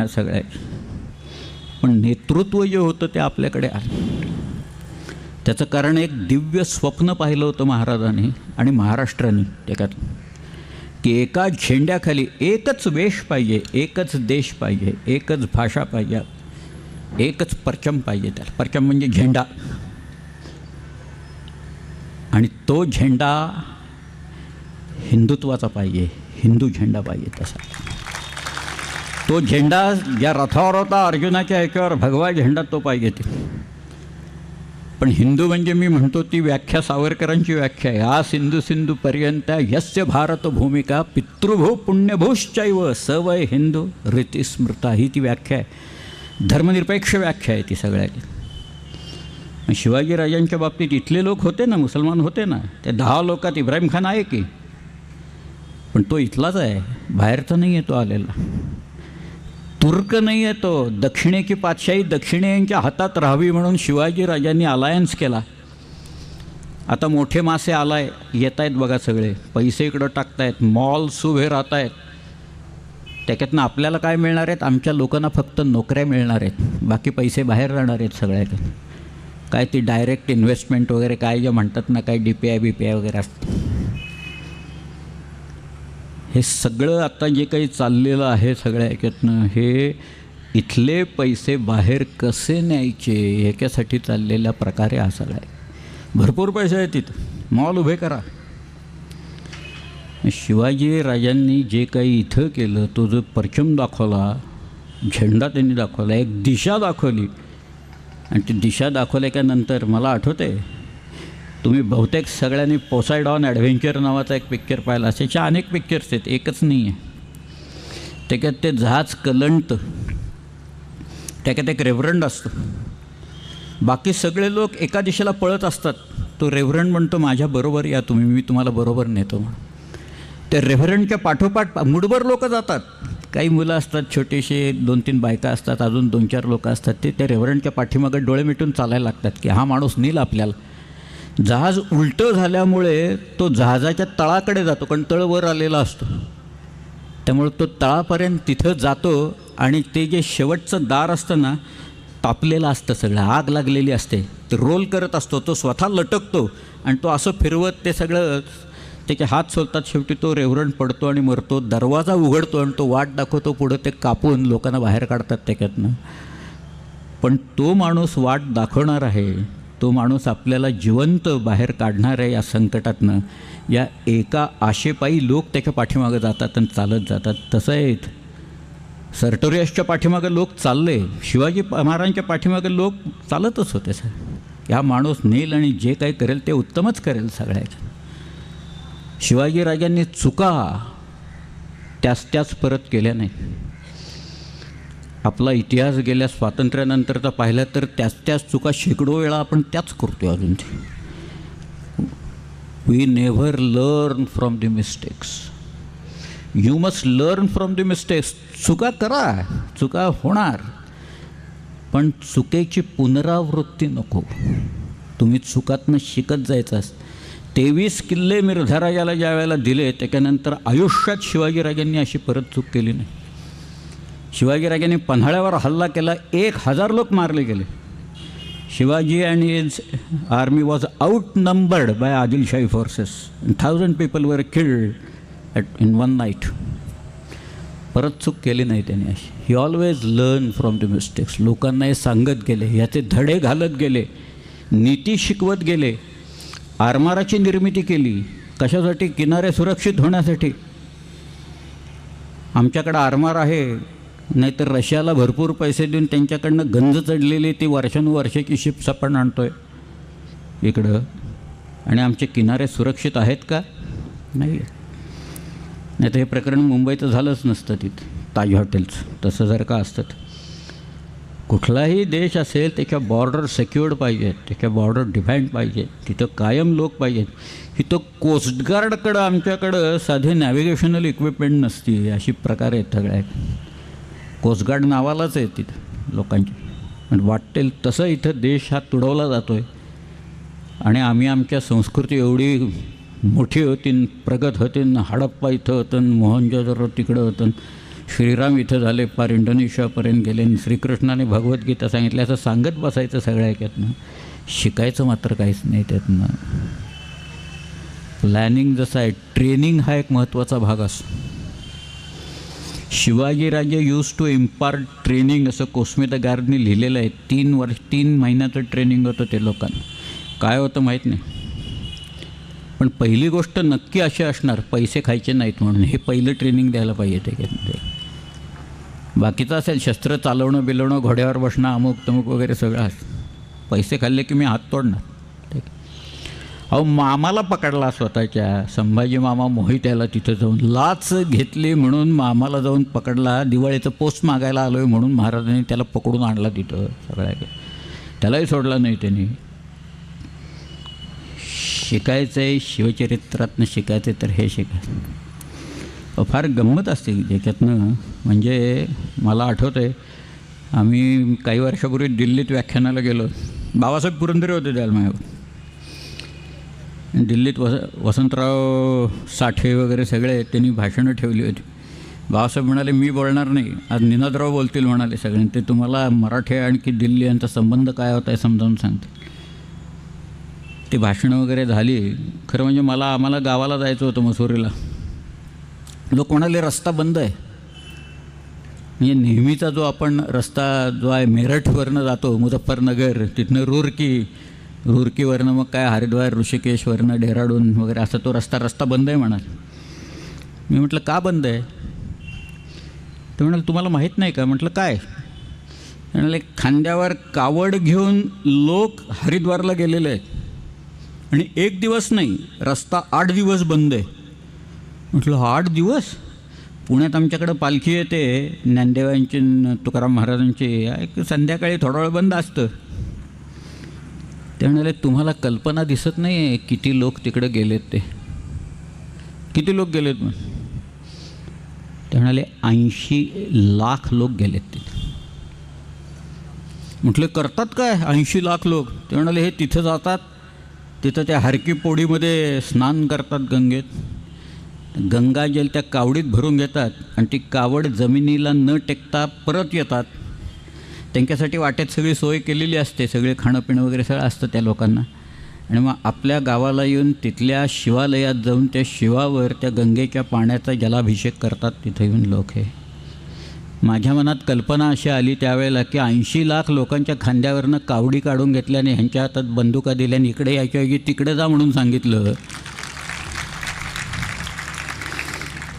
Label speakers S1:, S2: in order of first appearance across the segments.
S1: ह्या सगळ्या, पण नेतृत्व जे होतं ते आपल्याकडे आलं. त्याचं कारण एक दिव्य स्वप्न पाहिलं होतं महाराजांनी आणि महाराष्ट्राने त्याच्यात, की एका झेंड्याखाली एकच वेश पाहिजे, एकच देश पाहिजे, एकच भाषा पाहिजे, एकच परचम पाहिजे. त्याला परचम म्हणजे झेंडा, आणि तो झेंडा हिंदुत्वाचा पाहिजे, हिंदू झेंडा पाहिजे. तसा तो झेंडा ज्या रथावर होता अर्जुनाच्या ह्याच्यावर भगवा झेंडा, तो पाहिजे ते. पण हिंदू म्हणजे मी म्हणतो ती व्याख्या सावरकरांची व्याख्या आहे. हा सिंधू सिंधू पर्यंत यस्य भारत भूमिका पितृभो पुण्यभोश्चैव सवय हिंदू रीती स्मृता, ही ती व्याख्या आहे. धर्मनिरपेक्ष व्याख्या आहे ती सगळ्याची. शिवाजीराजांच्या बाबतीत इथले लोक होते ना, मुसलमान होते ना, ते 10 लोकात इब्राहिम खान आहे की, पण तो इथलाच आहे, बाहेरचा नाही आहे तो आलेला. तुर्क नाही आहे तो. दक्षिणेची पातशाही दक्षिणेयांच्या हातात राहावी म्हणून शिवाजीराजांनी अलायन्स केला. आता मोठे मासे आलाय, येत आहेत बघा सगळे, पैसे इकडं टाकतायत, मॉल्स उभे राहत आहेत. त्याच्यातनं आपल्याला काय मिळणार आहेत? आमच्या लोकांना फक्त नोकऱ्या मिळणार आहेत, बाकी पैसे बाहेर राहणार आहेत सगळ्यात. काय ती डायरेक्ट इन्व्हेस्टमेंट वगैरे काय जे म्हणतात ना, काय DPI BPI वगैरे असतं, हे सगळं आता जे काही चाललेलं आहे सगळ्या ह्याच्यातनं, हे इथले पैसे बाहेर कसे न्यायचे ह्याच्यासाठी चाललेल्या प्रकारे हा सगळा आहे. भरपूर पैसे आहेत तिथं, मॉल उभे करा. शिवाजी राजांनी जे काही इथं केलं, तो जो परचम दाखवला, झेंडा त्यांनी दाखवला, एक दिशा दाखवली, आणि ती दिशा दाखवल्यानंतर मला आठवते, तुम्ही बहुतेक सगळ्यांनी पोसायडॉन ॲडव्हेंचर नावाचा एक पिक्चर पाहिला. अशाच्या अनेक पिक्चर्स आहेत, एकच नाही आहे. त्याच्यात ते जहाज कलंट, त्याच्यात एक रेव्हरंड असतो, बाकी सगळे लोक एका दिशेला पळत असतात. तो रेव्हरंड म्हणतो माझ्याबरोबर या तुम्ही, मी तुम्हाला बरोबर नेतो म्हणून. त्या रेव्हरंडच्या पाठोपाठ मुठभर लोक जातात. काही मुलं असतात छोटेसे, 2-3 बायका असतात, अजून 2-4 लोक असतात. ते त्या रेव्हरंडच्या पाठीमागं डोळे मिटून चालायला लागतात की हा माणूस नेईल आपल्याला. जहाज उलटं झाल्यामुळे तो जहाजाच्या तळाकडे जातो, कारण तळ वर आलेला असतो, त्यामुळे तो तळापर्यंत तिथं जातो. आणि ते जे शेवटचं दार असतं ना, तापलेलं असतं सगळं, आग लागलेली असते, ते रोल करत असतो, तो स्वतः लटकतो आणि तो असं फिरवत ते सगळं, त्याचे हात सोलतात, शेवटी तो रेव्हरंड पडतो आणि मरतो. दरवाजा उघडतो आणि तो वाट दाखवतो पुढं, ते कापून लोकांना बाहेर काढतात त्याच्यातनं. पण तो माणूस वाट दाखवणार आहे, तो माणूस आपल्याला जिवंत बाहेर काढणार आहे या संकटातनं. या एका आशेपायी लोक त्याच्या पाठीमागं जातात आणि चालत जातात. तसं आहे सर्टोरियसच्या पाठीमागं लोक चालले, शिवाजी महाराजांच्या पाठीमागं लोक चालतच होते. सर, हा माणूस नेईल आणि जे काही करेल ते उत्तमच करेल सगळ्याचं. शिवाजीराजांनी चुका त्याच परत केल्या नाही. आपला इतिहास गेल्या स्वातंत्र्यानंतरचा पाहिला तर त्याच चुका शेकडो वेळा आपण त्याच करतो अजून. We never learn from the mistakes. You must learn from the mistakes. चुका करा, चुका होणार, पण चुकीची पुनरावृत्ती नको. तुम्ही चुकातनं शिकत जायचं असतं. 23 किल्ले मिर्झाराजाला ज्या वेळेला दिले, त्याच्यानंतर आयुष्यात शिवाजीराजांनी अशी परत चूक केली नाही. शिवाजीराजांनी पन्हाळ्यावर हल्ला केला, 1000 लोक मारले गेले. Shivaji and his army was outnumbered by Adilshahi forces. 1000 people were killed in one night. परत चूक केली नाही त्याने अशी. He always learn from the mistakes. लोकांना हे सांगत गेले, ह्याचे धडे घालत गेले, नीती शिकवत गेले. आरमाराची निर्मिती केली, कशासाठी? किनारे सुरक्षित होण्यासाठी. आमच्याकडं आरमार आहे, नाहीतर रशियाला भरपूर पैसे देऊन त्यांच्याकडनं गंज चढलेली ती वर्षानुवर्षाची शिप्स आपण आणतो आहे इकडं, आणि आमचे किनारे सुरक्षित आहेत का? नाही. नाही तर हे प्रकरण मुंबईचं झालंच नसतं तिथं, ताज हॉटेल्स. तसं जर का असतं, कुठलाही देश असेल त्याच्या बॉर्डर सेक्युअर्ड पाहिजेत, त्याच्या बॉर्डर डिफाईंड पाहिजे, तिथं कायम लोक पाहिजेत. इथं कोस्टगार्डकडं आमच्याकडं साधे नॅव्हिगेशनल इक्विपमेंट नसती, अशी प्रकार आहेत सगळ्या. कोस्टगार्ड नावालाच आहे तिथं लोकांची. आणि वाटेल तसं इथं देश हा तुडवला जातो आहे. आणि आम्ही आमच्या संस्कृती एवढी मोठी होती, प्रगत होती, हडप्पा इथं होतं, मोहनजोदडो तिकडं होतं, श्रीराम इथं झाले, पार इंडोनेशियापर्यंत गेले आणि श्रीकृष्णाने भगवद्गीता सांगितली असं सांगत बसायचं सगळ्या याच्यातनं. शिकायचं मात्र काहीच नाही त्यातनं. प्लॅनिंग जसं आहे, ट्रेनिंग हा एक महत्त्वाचा भाग असतो. Shivajiraje use to impart training असं कोस्मिता गार्डनी लिहिलेलं आहे. 3 महिन्याचं ट्रेनिंग होतं ते लोकांना. काय होतं माहीत नाही, पण पहिली गोष्ट नक्की अशी असणार, पैसे खायचे नाहीत म्हणून. हे पहिलं ट्रेनिंग द्यायला पाहिजे त्याच्यामध्ये. बाकीचं असेल शस्त्र चालवणं बिलवणं, घोड्यावर बसणं, अमुक तमुक वगैरे सगळं असं. पैसे खाल्ले की मी हात तोडणार. ठीक. अहो मामाला पकडला स्वतःच्या, संभाजी मामा मोहित्याला तिथं जाऊन लाच घेतली म्हणून मामाला जाऊन पकडला. दिवाळीचं पोस्ट मागायला आलो आहे म्हणून महाराजांनी त्याला पकडून आणला तिथं सगळ्या. त्यालाही सोडला नाही त्यांनी. शिकायचं आहे शिवचरित्रातनं शिकायचं तर हे शिकायचं. फार गंमत असते ज्याच्यातनं. म्हणजे मला आठवतं आहे, आम्ही काही वर्षापूर्वी दिल्लीत व्याख्यानाला गेलो. बाबासाहेब पुरंदरे होते त्याला माझ्यावर. दिल्लीत वसंतराव साठे वगैरे सगळे त्यांनी भाषणं ठेवली होती. बाबासाहेब म्हणाले मी बोलणार नाही, आज निनादराव बोलतील म्हणाले सगळे. ते तुम्हाला मराठी आणखी दिल्ली यांचा संबंध काय होता आहे समजावून सांगते. ती भाषणं वगैरे झाली. खरं म्हणजे आम्हाला गावाला जायचं होतं मसुरीला. लोक म्हणाले रस्ता बंद आहे. म्हणजे नेहमीचा जो आपण रस्ता जो आहे मेरठवरनं जातो मुझफ्फरनगर, तिथनं रुरकीवरनं मग काय हरिद्वार ऋषिकेशवरनं डेहराडून वगैरे असा तो रस्ता बंद आहे म्हणाल. मी म्हटलं का बंद आहे? ते म्हणाले तुम्हाला माहीत नाही का? म्हटलं काय? म्हणाले खांद्यावर कावड घेऊन लोक हरिद्वारला गेलेले आहेत आणि 1 दिवस नाही, रस्ता 8 दिवस बंद आहे. म्हटलं 8 दिवस? पुण्यात आमच्याकडं पालखी येते ज्ञानदेवांची तुकाराम महाराजांची, एक संध्याकाळी थोडा वेळ बंद असतं. ते म्हणाले तुम्हाला कल्पना दिसत नाही आहे किती लोक तिकडे गेलेत. ते किती लोक गेलेत? मग ते म्हणाले 80 लाख लोक गेलेत तिथे. म्हटलं करतात काय 80 लाख लोक? ते म्हणाले हे तिथं जातात, तिथं त्या हरकी पोडीमध्ये स्नान करतात गंगेत. गंगाजल त्या कावडीत भरून घेतात आणि ती कावड जमिनीला न टेकता परत येतात. त्यांच्यासाठी वाटेत सगळी सोय केलेली असते, सगळे खाणं पिणं वगैरे सगळं असतं त्या लोकांना. आणि मग आपल्या गावाला येऊन तिथल्या शिवालयात जाऊन त्या शिवावर त्या गंगेच्या पाण्याचा जलाभिषेक करतात तिथे येऊन लोक. हे माझ्या मनात कल्पना अशी आली त्यावेळेला की 80 लाख लोकांच्या खांद्यावरनं कावडी काढून घेतल्याने, ह्यांच्या हातात बंदुका दिल्याने इकडे यायच्या ऐवजी तिकडे जा म्हणून सांगितलं.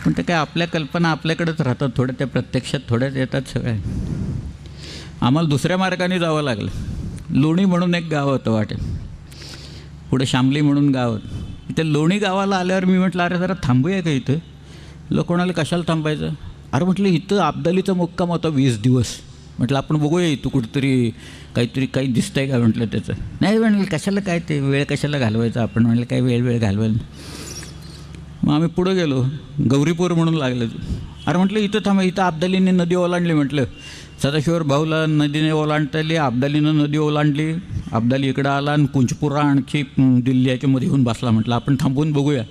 S1: पण ते काय आपल्या कल्पना आपल्याकडेच राहतात, थोड्या त्या प्रत्यक्षात थोड्याच येतात सगळ्या. आम्हाला दुसऱ्या मार्गाने जावं लागलं. लोणी म्हणून एक गाव होतं वाटेत, पुढे शामली म्हणून गाव होतं. त्या लोणी गावाला आल्यावर मी म्हटलं अरे जरा थांबूया का इथं? लोक कोणाला कशाला थांबायचं? अरे म्हटलं इथं अब्दालीचा मुक्काम होता 20 दिवस. म्हटलं आपण बघूया इथं कुठंतरी काही दिसतं आहे का म्हटलं त्याचं. नाही म्हटलं कशाला काय ते वेळ कशाला घालवायचा आपण. म्हटलं काय वेळ घालवायला. मग आम्ही पुढं गेलो, गौरीपूर म्हणून लागलं. अरे म्हटलं इथं थांबा, इथं अब्दालीने नदी ओलांडली. म्हटलं सदाशिवर भाऊला नदीने ओलांडता आली, अब्दालीनं नदी ओलांडली. अब्दाली इकडं आला आणि कुंचपुरा आणखी दिल्ली याच्यामध्ये येऊन बसला. म्हटलं आपण थांबून बघूया.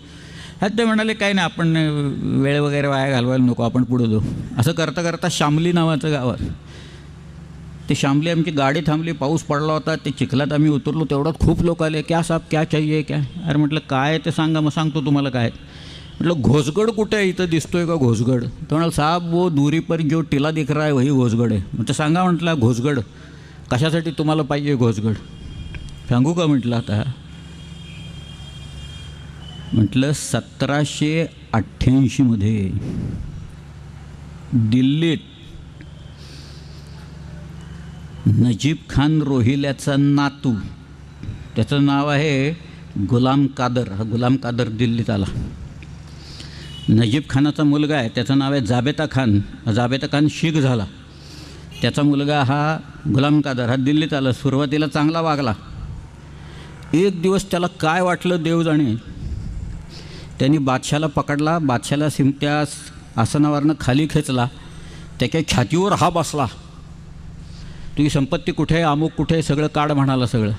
S1: ह्यात ते म्हणाले काय नाही, आपण वेळ वगैरे वाया घालवायला नको, आपण पुढं जाऊ. असं करता करता शामली नावाचं गाव आहे. ते शामली आमची गाडी थांबली, पाऊस पडला होता. ते चिखलात आम्ही उतरलो, तेवढ्यात खूप लोक आले. क्या साहब क्या चाहिए क्या? अरे म्हटलं काय ते सांगा, मग सांगतो तुम्हाला काय. म्हटलं घोसगड कुठे आहे, इथं दिसतोय का घोसगड? तो म्हणाल साहब वो दूरी पर जो टिला दिख रहा है वही घोसगड आहे. म्हटलं सांगा. म्हटलं घोसगड कशासाठी तुम्हाला पाहिजे घोसगड? सांगू का म्हटलं आता. म्हटलं 1788 दिल्लीत नजीब खान रोहिल्याचा नातू, त्याचं नाव आहे गुलाम कादर. हा गुलाम कादर दिल्लीत आला. नजीब खानाचा मुलगा आहे, त्याचं नाव आहे जाबेता खान. जाबेता खान शीख झाला. त्याचा मुलगा हा गुलाम कादर हा दिल्लीत आला. सुरुवातीला चांगला वागला. एक दिवस त्याला काय वाटलं देव जाणे, त्यांनी बादशाला पकडला. बादशाला त्या आसनावरनं खाली खेचला. त्याच्या छातीवर हा बसला. तुझी संपत्ती कुठे आहे, अमुक कुठे आहे, सगळं काढ म्हणाला सगळं.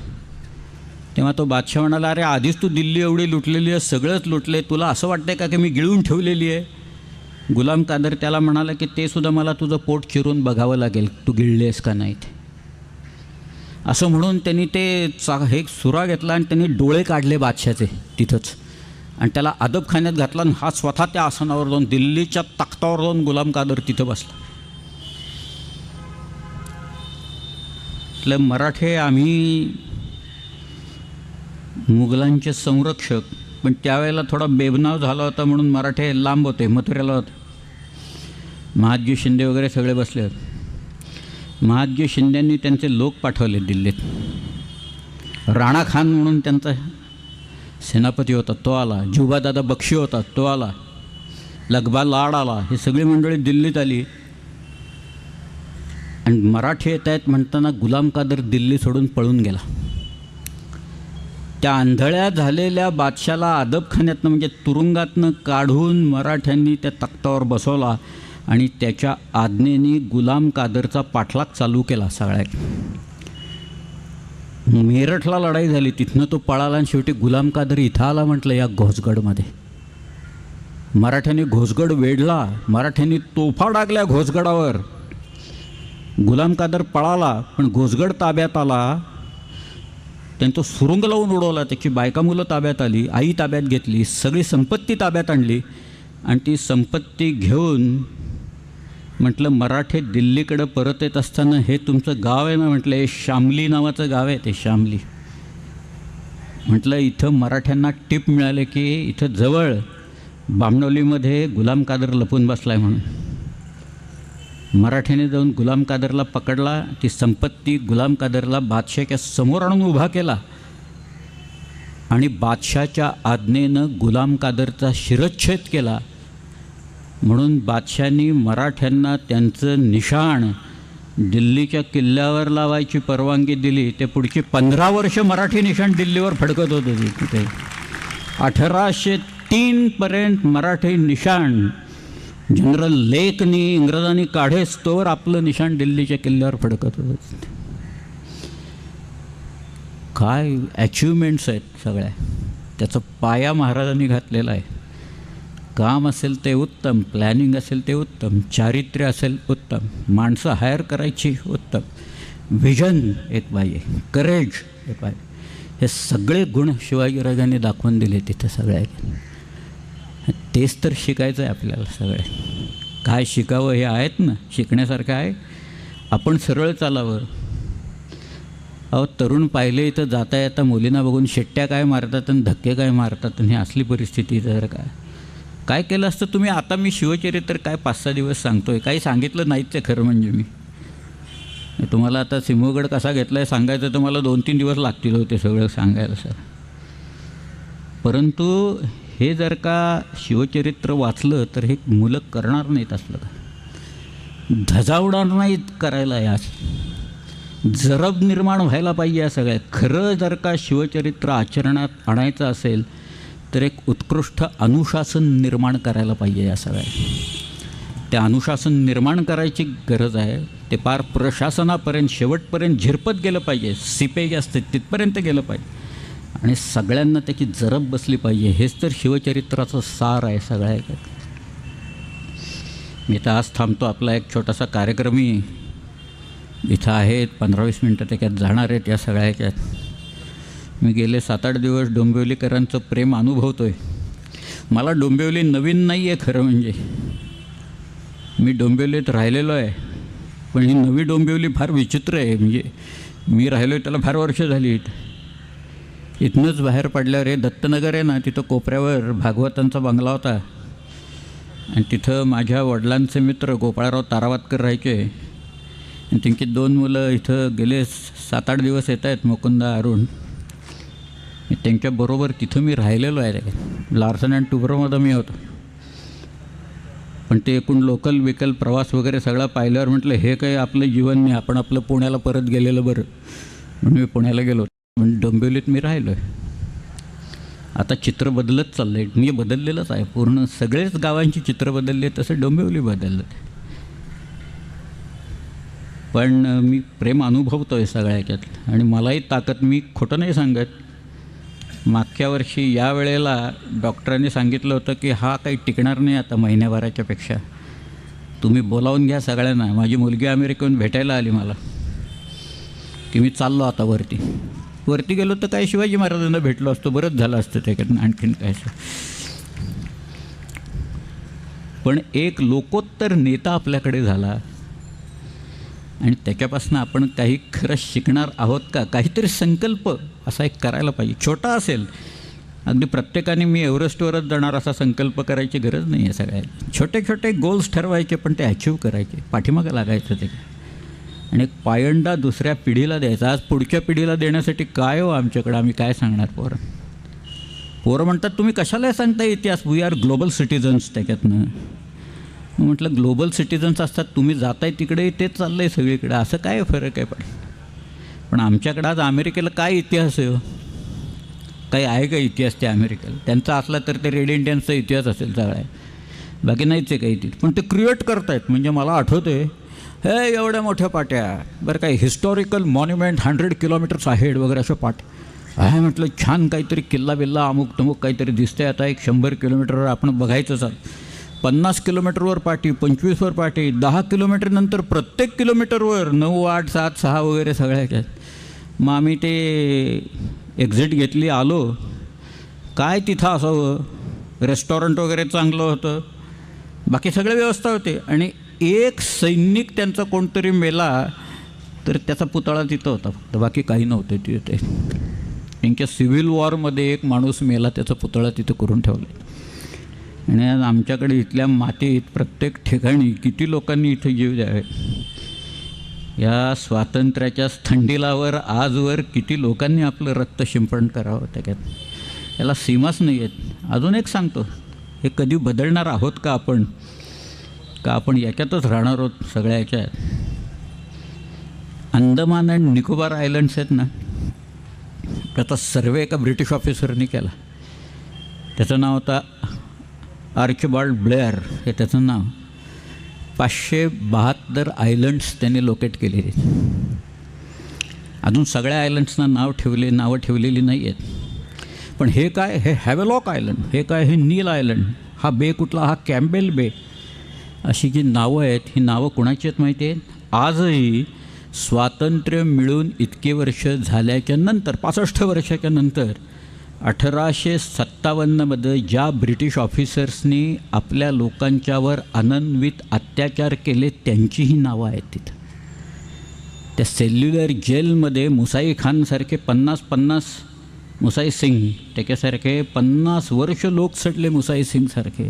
S1: तेव्हा तो बादशाह म्हणाला अरे आधीच तू दिल्ली एवढी लुटलेली आहे, सगळंच लुटले, तुला असं वाटतंय का की मी गिळून ठेवलेली आहे? गुलाम कादर त्याला म्हणाला की ते सुद्धा मला तुझं पोट चिरून बघावं लागेल, तू गिळलेस का नाही ते. असं म्हणून त्यांनी ते हे सुरा घेतला आणि त्यांनी डोळे काढले बादशाचे तिथंच आणि त्याला अदबखान्यात घातला आणि हा स्वतः त्या आसनावर जाऊन दिल्लीच्या तख्तावर जाऊन गुलाम कादर तिथं बसला. म्हटलं मराठे आम्ही मुघलांचे संरक्षक, पण त्यावेळेला थोडा बेबनाव झाला होता म्हणून मराठे लांब होते, मथुरेला होते. महादजी शिंदे वगैरे सगळे बसले होते. महादजी शिंद्यांनी त्यांचे लोक पाठवले दिल्लीत. राणा खान म्हणून त्यांचा सेनापती होता, तो आला. जुबादादा बक्षी होता, तो आला. लगबा लाड आला. ही सगळी मंडळी दिल्लीत आली आणि मराठी येत आहेत म्हणताना गुलाम कादर दिल्ली सोडून पळून गेला. त्या आंधळ्या झालेल्या बादशाला अदबखान्यातनं म्हणजे तुरुंगातनं काढून मराठ्यांनी त्या तख्तावर बसवला आणि त्याच्या आज्ञेने गुलाम कादरचा पाठलाग चालू केला सगळ्यात. मेरठला लढाई झाली, तिथनं तो पळाला आणि शेवटी गुलाम कादर इथं आला म्हटलं या घोसगडमध्ये. मराठ्यांनी घोसगड वेढला, मराठ्यांनी तोफा डागल्या घोसगडावर. गुलाम कादर पळाला पण घोसगड ताब्यात आला. त्याने तो सुरुंग लावून उडवला, त्याची बायका मुलं ताब्यात आली, आई ताब्यात घेतली, सगळी संपत्ती ताब्यात आणली आणि ती संपत्ती घेऊन म्हटलं मराठे दिल्लीकडं परत येत असताना हे तुमचं गाव आहे ना, म्हटलं हे शामली नावाचं गाव आहे, ते शामली. म्हटलं इथं मराठ्यांना टिप मिळाले की इथं जवळ बामणवलीमध्ये गुलाम कादर लपून बसला आहे म्हणून. मराठ्याने जाऊन गुलाम कादरला पकडला. ती संपत्ती गुलाम कादरला बादशाच्या समोर आणून उभा केला आणि बादशाच्या आज्ञेनं गुलाम कादरचा शिरच्छेद केला. म्हणून बादशांनी मराठ्यांना त्यांचं निशाण दिल्लीच्या किल्ल्यावर लावायची परवानगी दिली. ते पुढची 15 वर्ष मराठी निशाण दिल्लीवर फडकत होते. तिथे 1803पर्यंत मराठी निशाण जनरल लेकनी इंग्रजांनी काढेस तोवर आपलं निशाण दिल्लीच्या किल्ल्यावर फडकत होतं. काय अचिव्हमेंट्स आहेत सगळ्या. त्याचा पाया महाराजांनी घातलेला आहे. काम असेल ते उत्तम, प्लॅनिंग असेल ते उत्तम, चारित्र्य असेल उत्तम, माणसं हायर करायची उत्तम, व्हिजन एक पाहिजे, करेज एक पाहिजे. हे सगळे गुण शिवाजीराजांनी दाखवून दिले तिथं सगळ्या. तेच तर शिकायचं आहे आपल्याला. सगळे काय शिकावं हे आहेत ना, शिकण्यासारखं आहे. आपण सरळ चालावं. अहो तरुण पाहिले इथं जाता येता मुलींना बघून शिट्ट्या काय मारतात आणि धक्के काय मारतात आणि ही असली परिस्थिती. तर काय केलं असतं तुम्ही. आता मी शिवचरित्र काय 5-6 दिवस सांगतो आहे, काही सांगितलं नाहीच ते खरं म्हणजे. मी तुम्हाला आता सिंहगड कसा घेतला आहे सांगायचं तर मला 2-3 दिवस लागतील होते सगळं सांगायला सर. परंतु हे जर का शिवचरित्र वाचलं तर हे मुलं करणार नाहीत असलं का, धजावणार नाहीत करायला. यास जरब निर्माण व्हायला पाहिजे या सगळ्या. खरं जर का शिवचरित्र आचरणात आणायचं असेल तर एक उत्कृष्ट अनुशासन निर्माण करायला पाहिजे या सगळ्या. ते अनुशासन निर्माण करायची गरज आहे. ते पार प्रशासनापर्यंत शेवटपर्यंत झिरपत गेलं पाहिजे. सिपेज असते तिथपर्यंत गेलं पाहिजे आणि सगळ्यांना त्याची जरब बसली पाहिजे. हेच तर शिवचरित्राचं सार आहे सगळ्या. मी तर आज थांबतो. आपला एक छोटासा कार्यक्रमी इथं आहेत, 15-20 मिनटं त्याच्यात जाणार आहेत या सगळ्या ह्याच्यात. मी गेले 7-8 दिवस डोंबिवलीकरांचं प्रेम अनुभवतो आहे. मला डोंबिवली नवीन नाही आहे खरं म्हणजे. मी डोंबिवलीत राहिलेलो आहे, पण ही नवी डोंबिवली फार विचित्र आहे. म्हणजे मी राहिलो आहे त्याला फार वर्ष झाली. इथनंच बाहेर पडल्यावर हे दत्तनगर आहे ना, तिथं कोपऱ्यावर भागवतांचा बंगला होता आणि तिथं माझ्या वडिलांचे मित्र गोपाळराव तारावातकर राहायचे आणि त्यांची 2 मुलं इथं गेले 7-8 दिवस येत आहेत, मुकुंदा, अरुण. त्यांच्याबरोबर तिथं मी राहिलेलो आहे. लार्सन अँड टुब्रोमध्ये मी होतो. पण ते एकूण लोकल विकल प्रवास वगैरे सगळा पाहिल्यावर म्हटलं हे काही आपलं जीवन नाही, आपण आपलं पुण्याला परत गेलेलं बरं. म्हणून मी पुण्याला गेलो. पण डोंबिवलीत मी राहिलो आहे. आता चित्र बदलत चाललं आहे. मी बदललेलंच आहे पूर्ण. सगळेच गावांची चित्र बदलली आहे, तसं डोंबिवली बदललं. पण मी प्रेम अनुभवतो आहे सगळ्या ह्याच्यात आणि मलाही ताकद, मी खोटं नाही सांगत, मागच्या वर्षी या वेळेला डॉक्टरांनी सांगितलं होतं की हा काही टिकणार नाही आता महिन्याभराच्यापेक्षा, तुम्ही बोलावून घ्या सगळ्यांना. माझी मुलगी अमेरिकेहून भेटायला आली मला की मी चाललो आता वरती गेलो तर काय शिवाजी महाराजांना भेटलो असतो, बरंच झालं असतं त्याच्यातून आणखीन काय. पण एक लोकोत्तर नेता आपल्याकडे झाला आणि त्याच्यापासून आपण काही खरं शिकणार आहोत का? काहीतरी संकल्प असा एक करायला पाहिजे, छोटा असेल. अगदी प्रत्येकाने मी एव्हरेस्टवरच जाणार असा संकल्प करायची गरज नाही आहे. सगळ्या छोटे छोटे गोल्स ठरवायचे, पण ते अचीव करायचे, पाठीमागं लागायचं ते. आणि एक पायंडा दुसऱ्या पिढीला द्यायचा. आज पुढच्या पिढीला देण्यासाठी काय हो आमच्याकडं, आम्ही काय सांगणार? पोरं म्हणतात तुम्ही कशाला सांगता इतिहास, वी आर ग्लोबल सिटिझन्स. त्याच्यातनं म्हटलं ग्लोबल सिटिझन्स असतात, तुम्ही जाताय तिकडे तेच चाललं आहे सगळीकडे, असं काय फरक आहे? पण आमच्याकडं आज अमेरिकेला काय इतिहास आहे? काही आहे का इतिहास त्या अमेरिकेला? त्यांचा असला तर ते रेड इंडियन्सचा इतिहास असेल सगळा, बाकी नाहीच आहे काही तिथे. पण ते क्रिएट करतायत. म्हणजे मला आठवतं आहे हे एवढ्या मोठ्या पाट्या, बरं काय हिस्टॉरिकल मॉन्युमेंट 100 किलोमीटर्स अहेड वगैरे अशा पाट्या आहे. म्हटलं छान काहीतरी किल्ला बिल्ला अमुक तमुक काहीतरी दिसतंय. आता एक 100 किलोमीटरवर आपण बघायचंच आहे. 50 किलोमीटरवर पाटी, 25वर पाटी, 10 किलोमीटरनंतर प्रत्येक किलोमीटरवर 9, 8, 7, 6 वगैरे सगळ्याच्यात. मग आम्ही ते एक्झिट घेतली, आलो. काय तिथं असावं, रेस्टॉरंट वगैरे चांगलं होतं, बाकी सगळ्या व्यवस्था होते. आणि एक सैनिक त्यांचा कोणतरी मेला तर त्याचा पुतळा तिथं होता फक्त, बाकी काही नव्हतं तिथे. त्यांच्या सिव्हिल वॉरमध्ये एक माणूस मेला, त्याचा पुतळा तिथं करून ठेवला. आणि आज आमच्याकडे इथल्या मातीत प्रत्येक ठिकाणी किती लोकांनी इथं जीव द्यावे. या स्वातंत्र्याच्या थंडीलावर आजवर किती लोकांनी आपलं रक्त शिंपण करावं. त्याच्यात याला सीमाच नाही आहेत. अजून एक सांगतो, हे कधी बदलणार आहोत का आपण याच्यातच राहणार आहोत सगळ्या याच्यात? अंदमान अँड निकोबार आयलंड्स आहेत ना, त्याचा सर्वे एका ब्रिटिश ऑफिसरनी केला. त्याचं नाव होतं आर्चिबाल्ड ब्लेअर, हे त्याचं नाव. 572 आयलंड्स त्यांनी लोकेट केलेली. अजून सगळ्या आयलंड्सना नावं ठेवलेली नाही आहेत. पण हे काय, हे हॅवेलॉक आयलंड, हे काय, हे नील आयलंड, हा बे कुठला, हा कॅम्बेल बे, अशी जी नावं आहेत, ही नावं कोणाची आहेत माहिती आहेत? आजही स्वातंत्र्य मिळून इतके वर्ष झाल्याच्या नंतर, 65 वर्षाच्या नंतर, 1857मध्ये ज्या ब्रिटिश ऑफिसर्सनी आपल्या लोकांच्यावर अनन्वित अत्याचार केले त्यांचीही नावं आहेत तिथं. त्या सेल्युलर जेलमध्ये मुसाई खानसारखे 50 मुसाई सिंग त्याच्यासारखे 50 वर्ष लोक सडले. मुसाई सिंगसारखे.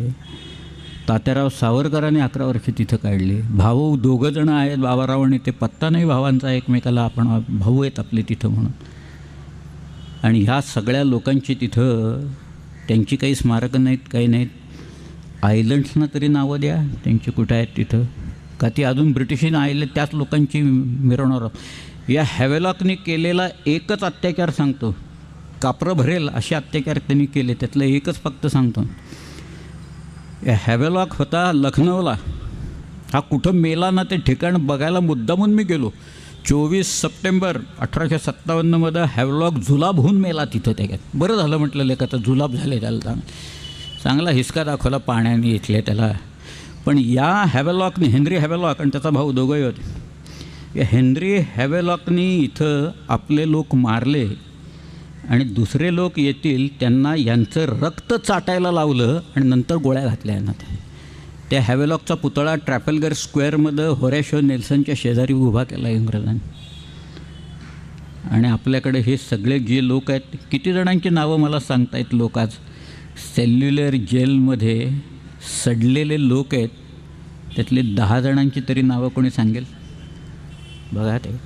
S1: तात्याराव सावरकरांनी 11 वर्ष तिथं काढले. भाऊ 2 जण आहेत, बाबाराव आणि ते, पत्ता नाही भावांचा एकमेकाला, आपण भाऊ आहेत आपले तिथं म्हणून. आणि ह्या सगळ्या लोकांची तिथं त्यांची काही स्मारकं नाहीत, काही नाहीत. आयलंड्सना तरी नावं द्या त्यांची, कुठं आहेत तिथं? का ती अजून ब्रिटिशीनं आले त्याच लोकांची मिरवणार? या हॅवेलॉकने केलेला एकच अत्याचार सांगतो, कापरं भरेल असे अत्याचार त्यांनी केले, त्यातलं एकच फक्त सांगतो. या हॅवेलॉक होता लखनौला. हा कुठं मेला ना ते ठिकाण बघायला मुद्दामून मी गेलो. 24 सप्टेंबर 1857मध्ये हॅवेलॉक जुलाब होऊन मेला तिथं. त्याच्यात बरं झालं म्हटलं, लेखाचा जुलाब झाले, त्याला चांगला हिसका दाखवला पाण्याने इथले त्याला. पण या हॅवेलॉकने, हेनरी हॅवेलॉक आणि त्याचा भाऊ दोघंही होते, या हेनरी हॅवेलॉकनी इथं आपले लोक मारले आणि दुसरे लोक येतील त्यांना यांचं रक्त चाटायला लावलं आणि नंतर गोळ्या घातल्या यांना. त्या हॅवेलॉकचा पुतळा ट्रॅफल्गर स्क्वेअरमध्ये होरॅशियो नेल्सनच्या शेजारी उभा केला इंग्रजांनी. आणि आपल्याकडे हे सगळे जे लोक आहेत, किती जणांची नावं मला सांगतायत लोक आज सेल्युलर जेलमध्ये सडलेले लोक आहेत, त्यातले 10 जणांची तरी नावं कोणी सांगेल? बघा ते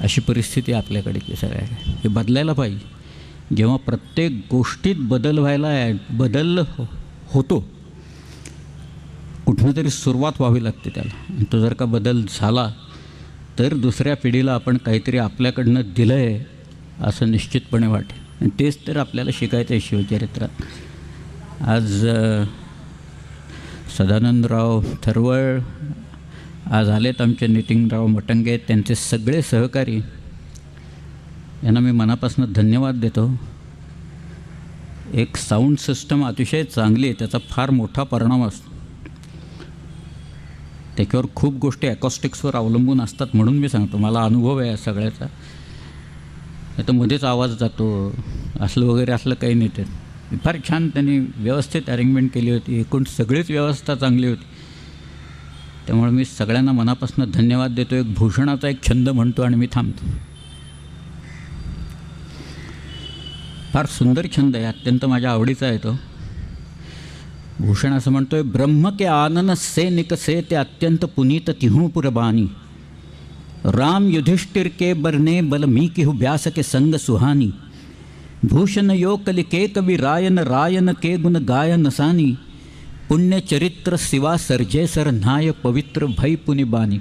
S1: अशी परिस्थिती आपल्याकडे की सगळ्या. हे बदलायला पाहिजे. जेव्हा प्रत्येक गोष्टीत बदल होतो, कुठनं तरी सुरुवात व्हावी लागते त्याला. आणि तो जर का बदल झाला तर दुसऱ्या पिढीला आपण काहीतरी आपल्याकडनं दिलं आहे असं निश्चितपणे वाटेल. आणि तेच तर आपल्याला शिकायचं आहे शिवचरित्रात. आज सदानंदराव थरवळ आज आलेत, आमचे नितीनराव मटंगे, त्यांचे सगळे सहकारी, यांना मी मनापासून धन्यवाद देतो. एक साऊंड सिस्टम अतिशय चांगली आहे, त्याचा फार मोठा परिणाम असतो. त्याच्यावर खूप गोष्टी ॲकॉस्टिक्सवर अवलंबून असतात, म्हणून मी सांगतो. मला अनुभव आहे या सगळ्याचा. तर मध्येच आवाज जातो असलं वगैरे असलं काही नाही. ते फार छान त्यांनी व्यवस्थित अरेंजमेंट केली होती. एकूण सगळीच व्यवस्था चांगली होती. त्यामुळे मी सगळ्यांना मनापासून धन्यवाद देतो. एक भूषणाचा एक छंद म्हणतो आणि मी थांबतो. फार सुंदर छंद आहे, अत्यंत माझ्या आवडीचा आहे तो. भूषण असं म्हणतोय, ब्रह्म के आनन से निकसे ते अत्यंत पुनीत तिहू पुरबानी. राम युधिष्ठिर के बरने बल मी किहु व्यास के संग सुहानी. भूषण यो कलिके कवि रायन रायन के गुण गायन सानी. पुण्य चरित्र शिवा सर्जे सर न्हाय पवित्र भय पुनिबानी.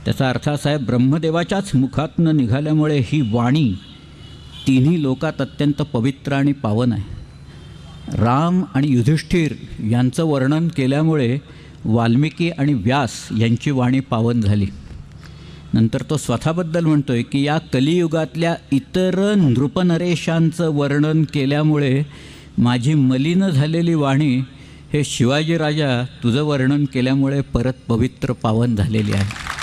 S1: त्याचा अर्थ असा आहे, ब्रह्मदेवाच्याच मुखातनं निघाल्यामुळे ही वाणी तिन्ही लोकात अत्यंत पवित्र आणि पावन आहे. राम आणि युधिष्ठिर यांचं वर्णन केल्यामुळे वाल्मिकी आणि व्यास यांची वाणी पावन झाली. नंतर तो स्वतःबद्दल म्हणतो आहे की या कलियुगातल्या इतर नृपनरेशांचं वर्णन केल्यामुळे माझी मलिन झालेली वाणी हे शिवाजी राजा तुझं वर्णन केल्यामुळे परत पवित्र पावन झालेली आहे.